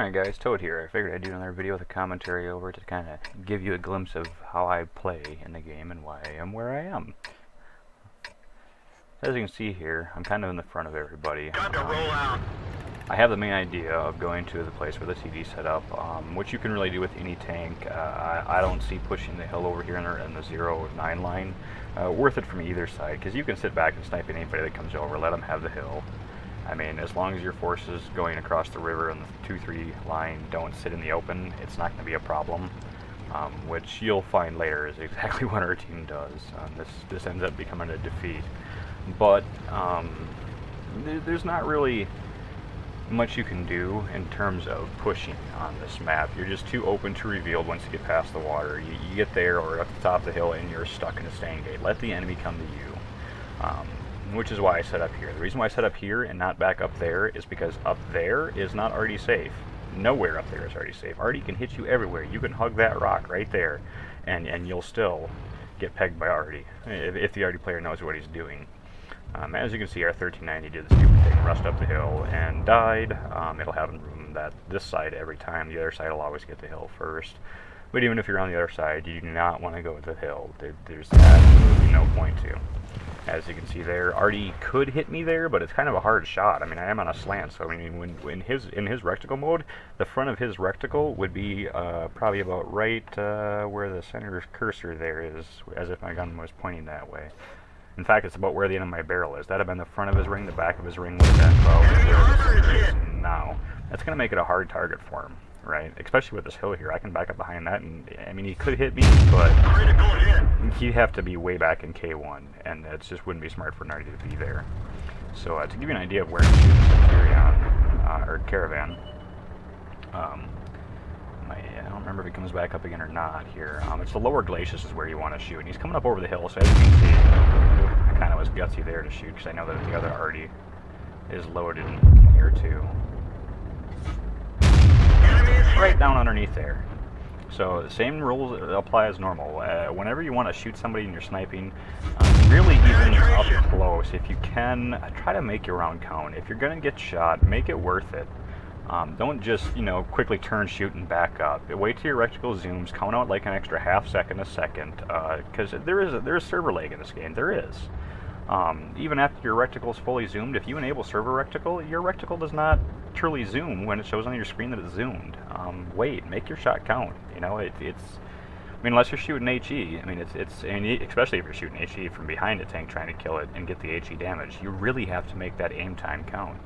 Alright guys, Toad here. I figured I'd do another video with a commentary over to kind of give you a glimpse of how I play in the game and why I am where I am. As you can see here, I'm kind of in the front of everybody. Time to roll out. I have the main idea of going to the place where the TD's set up, which you can really do with any tank. I don't see pushing the hill over here in the 0-9 line worth it from either side, because you can sit back and snipe anybody that comes over, let them have the hill. I mean, as long as your forces going across the river and the 2-3 line don't sit in the open, it's not going to be a problem, which you'll find later is exactly what our team does. This ends up becoming a defeat. But there's not really much you can do in terms of pushing on this map. You're just too open to revealed once you get past the water. You get there or at the top of the hill and you're stuck in a staying gate. Let the enemy come to you. Which is why I set up here. The reason why I set up here and not back up there is because up there is not already safe. Nowhere up there is already safe. Artie can hit you everywhere. You can hug that rock right there, and you'll still get pegged by Artie, if the Artie player knows what he's doing. As you can see, our 1390 did the stupid thing, rushed up the hill and died. It'll happen from this side every time. The other side will always get the hill first. But even if you're on the other side, you do not want to go to the hill. There's absolutely no point to. As you can see there, Artie could hit me there, but it's kind of a hard shot. I mean, I am on a slant, so I mean, when in his recticle mode, the front of his recticle would be probably about right where the center cursor there is, as if my gun was pointing that way. In fact, it's about where the end of my barrel is. That'd have been the front of his ring, the back of his ring would have been about where the center is now. That's going to make it a hard target for him, right? Especially with this hill here. I can back up behind that, and I mean, he could hit me, but he'd have to be way back in K1, and it just wouldn't be smart for Nardi to be there. So to give you an idea of where I'm shooting the Centurion, or Caravan, I don't remember if he comes back up again or not here. It's the lower glaciers is where you want to shoot, and he's coming up over the hill, so as you can see, I kind of was gutsy there to shoot, because I know that the other Artie is loaded here too. Right down underneath there. So the same rules apply as normal. Whenever you want to shoot somebody and you're sniping, really even up close, if you can, try to make your round count. If you're going to get shot, make it worth it. Don't just, quickly turn, shoot, and back up. Wait till your reticle zooms, count out like an extra half second, a second, because there is server lag in this game. There is. Even after your reticle is fully zoomed, if you enable server reticle, your reticle does not truly zoom when it shows on your screen that it's zoomed. Wait, make your shot count. I mean, unless you're shooting HE, I mean, especially if you're shooting HE from behind a tank trying to kill it and get the HE damage, you really have to make that aim time count.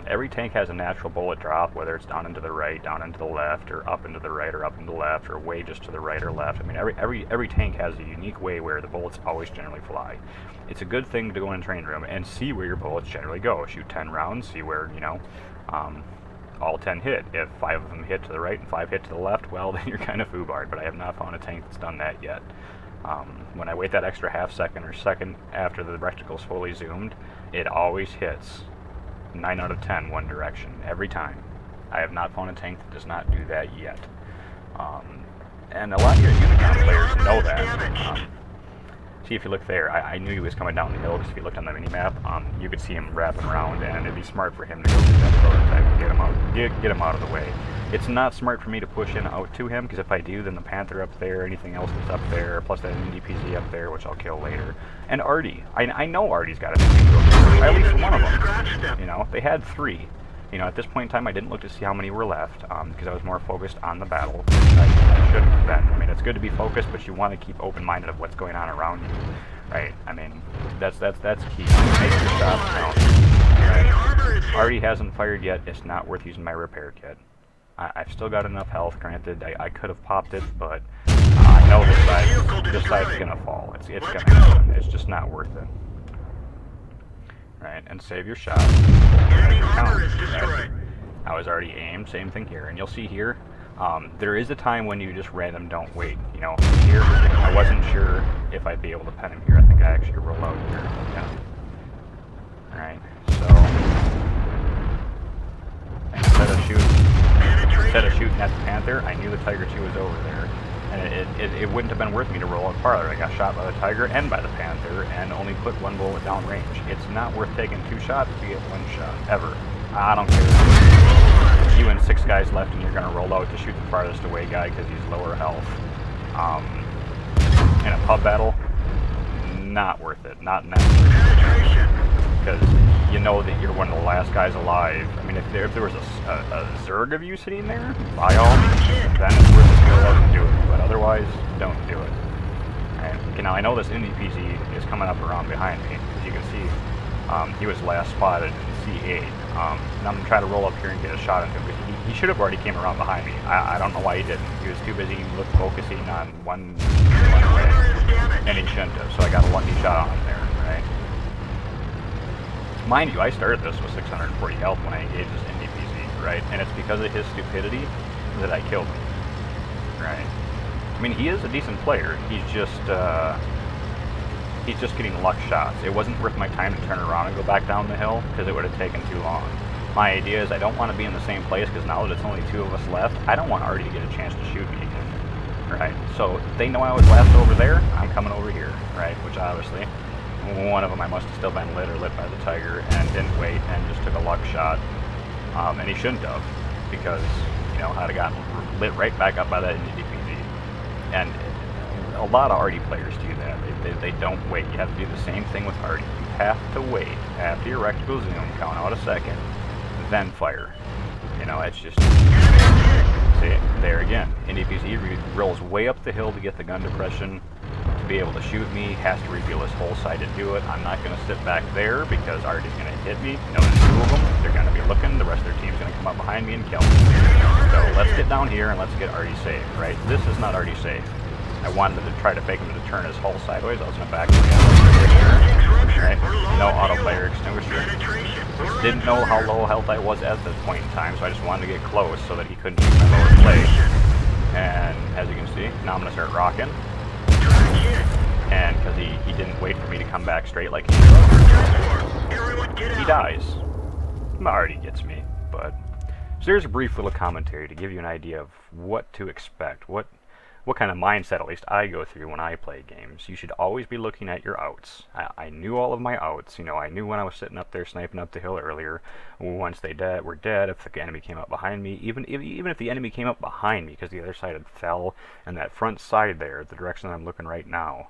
Every tank has a natural bullet drop, whether it's down into the right, down into the left, or up into the right, or up into the left, or way just to the right or left. I mean, every tank has a unique way where the bullets always generally fly. It's a good thing to go in a training room and see where your bullets generally go. Shoot 10 rounds, see where, all 10 hit. If 5 of them hit to the right and 5 hit to the left, well, then you're kind of foobarred, but I have not found a tank that's done that yet. When I wait that extra half second or second after the reticle's fully zoomed, it always hits 9 out of 10 one direction, every time. I have not found a tank that does not do that yet. And a lot of your Unicron players know that. See, if you look there, I knew he was coming down the hill, because if you looked on the minimap, you could see him wrapping around, and it'd be smart for him to go get that prototype and get him out of the way. It's not smart for me to push in out to him, because if I do, then the Panther up there, anything else that's up there, plus that NDPZ up there, which I'll kill later. And Artie. I know Artie's got a few, at least one of them. They had 3. At this point in time, I didn't look to see how many were left, because I was more focused on the battle. I shouldn't have been. I mean, it's good to be focused, but you want to keep open-minded of what's going on around you, right? I mean, that's key. Make your shots count. Right? Artie hasn't fired yet. It's not worth using my repair kit. I've still got enough health. Granted, I could have popped it, but I know this side's gonna fall. It's gonna happen. It's just not worth it. Right, and save your shot. I was already aimed, same thing here. And you'll see here, there is a time when you just random don't wait. Here, I wasn't sure if I'd be able to pen him here. I think I actually roll out here. Yeah. Alright, so instead of shooting at the Panther, I knew the Tiger II was over there. And it wouldn't have been worth me to roll out farther. I got shot by the Tiger and by the Panther, and only put 1 bullet down range. It's not worth taking 2 shots to get 1 shot, ever. I don't care. You and 6 guys left, and you're going to roll out to shoot the farthest away guy because he's lower health. In a pub battle, not worth it. Not necessary. Because you know that you're one of the last guys alive. I mean, if there was a Zerg of you sitting there, by all means, then it's worth it to go out and do it. But otherwise, don't do it. And okay, now I know this NDPZ is coming up around behind me, as you can see. He was last spotted in C8. And I'm going to try to roll up here and get a shot into him. He should have already came around behind me. I don't know why he didn't. He was too busy focusing on one way, and he shouldn't have. So I got a lucky shot on him there, right? Mind you, I started this with 640 health when I engaged this NDPZ, right? And it's because of his stupidity that I killed him, right? I mean, he is a decent player. He's just getting luck shots. It wasn't worth my time to turn around and go back down the hill because it would have taken too long. My idea is I don't want to be in the same place because now that it's only 2 of us left, I don't want Artie to get a chance to shoot me again, right? So they know I was last over there, I'm coming over here, right? Which obviously, one of them I must have still been lit or lit by the Tiger and didn't wait and just took a luck shot. And he shouldn't have, because, you know, I'd have gotten lit right back up by that NDPZ. And a lot of Artie players do that. They don't wait. You have to do the same thing with Artie. You have to wait after your rectical zoom, count out a second, then fire. You know, it's just... See, there again. NDPZ rolls way up the hill to get the gun depression. To be able to shoot me, has to reveal his whole side to do it. I'm not going to sit back there because Artie's going to hit me. Notice 2 of them. They're going to be looking. The rest of their team's going to come up behind me and kill me. So let's get down here and let's get Artie safe, right? This is not Artie safe. I wanted to try to fake him to turn his hull sideways. I was going to back him again. Right? No auto player extinguisher. Didn't know how low health I was at this point in time, so I just wanted to get close so that he couldn't shoot my lower plate. And as you can see, now I'm going to start rocking. And because he didn't wait for me to come back straight like he did, he dies. Artie gets me, but... So there's a brief little commentary to give you an idea of what to expect, what kind of mindset, at least, I go through when I play games. You should always be looking at your outs. I knew all of my outs. You know, I knew when I was sitting up there sniping up the hill earlier. Once they were dead, if the enemy came up behind me, even if the enemy came up behind me because the other side had fell, and that front side there, the direction that I'm looking right now,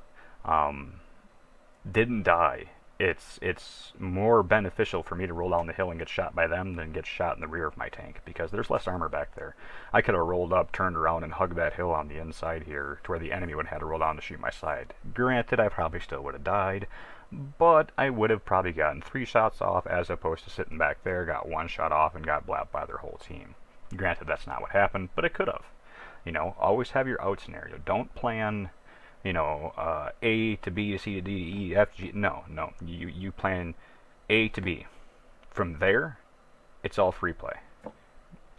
didn't die. It's more beneficial for me to roll down the hill and get shot by them than get shot in the rear of my tank, because there's less armor back there. I could have rolled up, turned around, and hugged that hill on the inside here to where the enemy would have had to roll down to shoot my side. Granted, I probably still would have died, but I would have probably gotten 3 shots off as opposed to sitting back there, got 1 shot off, and got blapped by their whole team. Granted, that's not what happened, but it could have. You know, always have your out scenario. Don't plan... You know, A to B to C to D to E, F, G. No. You plan A to B. From there, it's all free play,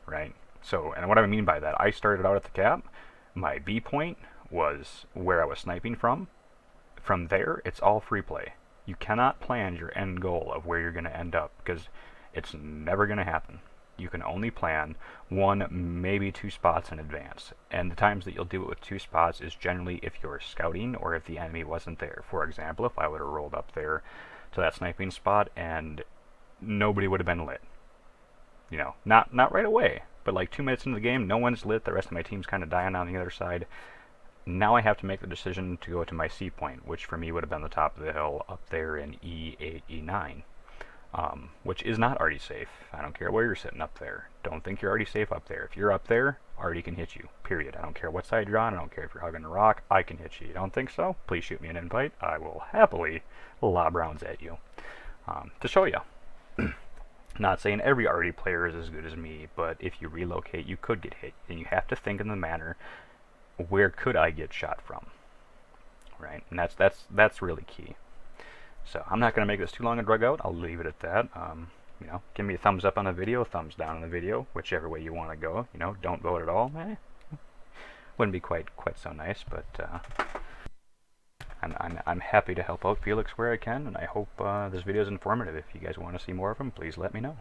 right? So, and what I mean by that, I started out at the cap. My B point was where I was sniping from. From there, it's all free play. You cannot plan your end goal of where you're going to end up, because it's never going to happen. You can only plan 1, maybe 2 spots in advance. And the times that you'll do it with 2 spots is generally if you're scouting or if the enemy wasn't there. For example, if I would have rolled up there to that sniping spot and nobody would have been lit. You know, not right away, but like 2 minutes into the game, no one's lit, the rest of my team's kind of dying on the other side. Now I have to make the decision to go to my C point, which for me would have been the top of the hill up there in E8, E9. Which is not Artie safe. I don't care where you're sitting up there. Don't think you're already safe up there. If you're up there, Artie can hit you. Period. I don't care what side you're on. I don't care if you're hugging a rock. I can hit you. You don't think so? Please shoot me an invite. I will happily lob rounds at you. To show you. Not saying every Artie player is as good as me, but if you relocate, you could get hit. And you have to think in the manner, where could I get shot from? Right? And that's really key. So I'm not going to make this too long and drag out. I'll leave it at that. You know, give me a thumbs up on the video, thumbs down on the video, whichever way you want to go. You know, don't vote at all. Wouldn't be quite so nice, but I'm happy to help out Felix where I can, and I hope this video is informative. If you guys want to see more of them, please let me know.